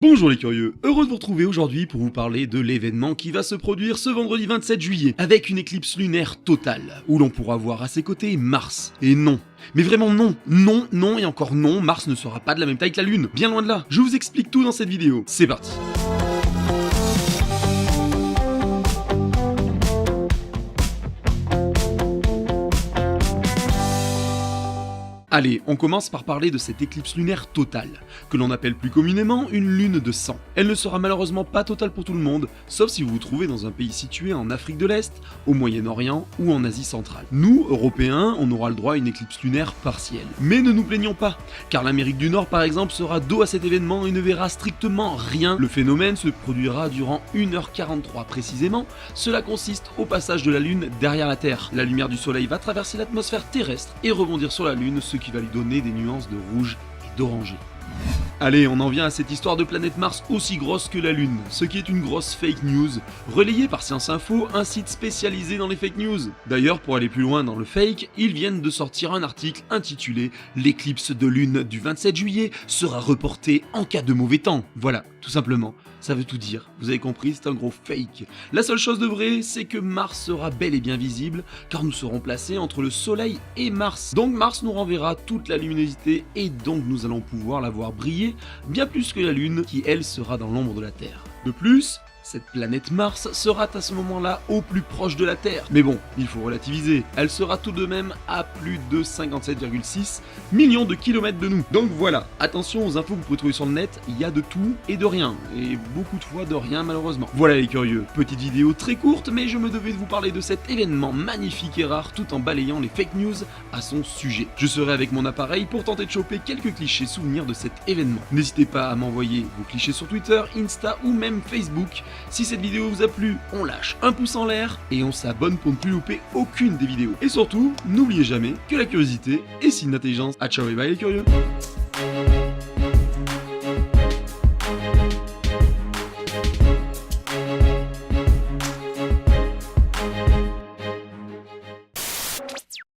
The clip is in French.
Bonjour les curieux, heureux de vous retrouver aujourd'hui pour vous parler de l'événement qui va se produire ce vendredi 27 juillet, avec une éclipse lunaire totale, où l'on pourra voir à ses côtés Mars. Et non, mais vraiment non, non et encore non, Mars ne sera pas de la même taille que la Lune, bien loin de là. Je vous explique tout dans cette vidéo, c'est parti. Allez, on commence par parler de cette éclipse lunaire totale, que l'on appelle plus communément une lune de sang. Elle ne sera malheureusement pas totale pour tout le monde, sauf si vous vous trouvez dans un pays situé en Afrique de l'Est, au Moyen-Orient ou en Asie centrale. Nous, Européens, on aura le droit à une éclipse lunaire partielle. Mais ne nous plaignons pas, car l'Amérique du Nord par exemple sera dos à cet événement et ne verra strictement rien. Le phénomène se produira durant 1h43 précisément. Cela consiste au passage de la Lune derrière la Terre. La lumière du Soleil va traverser l'atmosphère terrestre et rebondir sur la Lune, ce qui va lui donner des nuances de rouge et d'orangé. Allez, on en vient à cette histoire de planète Mars aussi grosse que la Lune, ce qui est une grosse fake news, relayée par Science Info, un site spécialisé dans les fake news. D'ailleurs, pour aller plus loin dans le fake, ils viennent de sortir un article intitulé « L'éclipse de Lune du 27 juillet sera reportée en cas de mauvais temps ». Voilà, tout simplement. Ça veut tout dire, vous avez compris, c'est un gros fake. La seule chose de vrai, c'est que Mars sera bel et bien visible, car nous serons placés entre le Soleil et Mars. Donc Mars nous renverra toute la luminosité, et donc nous allons pouvoir la voir briller, bien plus que la Lune, qui elle sera dans l'ombre de la Terre. De plus, cette planète Mars sera à ce moment-là au plus proche de la Terre. Mais bon, il faut relativiser, elle sera tout de même à plus de 57,6 millions de kilomètres de nous. Donc voilà, attention aux infos que vous pouvez trouver sur le net, il y a de tout et de rien, et beaucoup de fois de rien malheureusement. Voilà les curieux, petite vidéo très courte, mais je me devais de vous parler de cet événement magnifique et rare tout en balayant les fake news à son sujet. Je serai avec mon appareil pour tenter de choper quelques clichés souvenirs de cet événement. N'hésitez pas à m'envoyer vos clichés sur Twitter, Insta ou même Facebook. Si cette vidéo vous a plu, on lâche un pouce en l'air et on s'abonne pour ne plus louper aucune des vidéos. Et surtout, n'oubliez jamais que la curiosité est signe d'intelligence. A ciao et bye les curieux.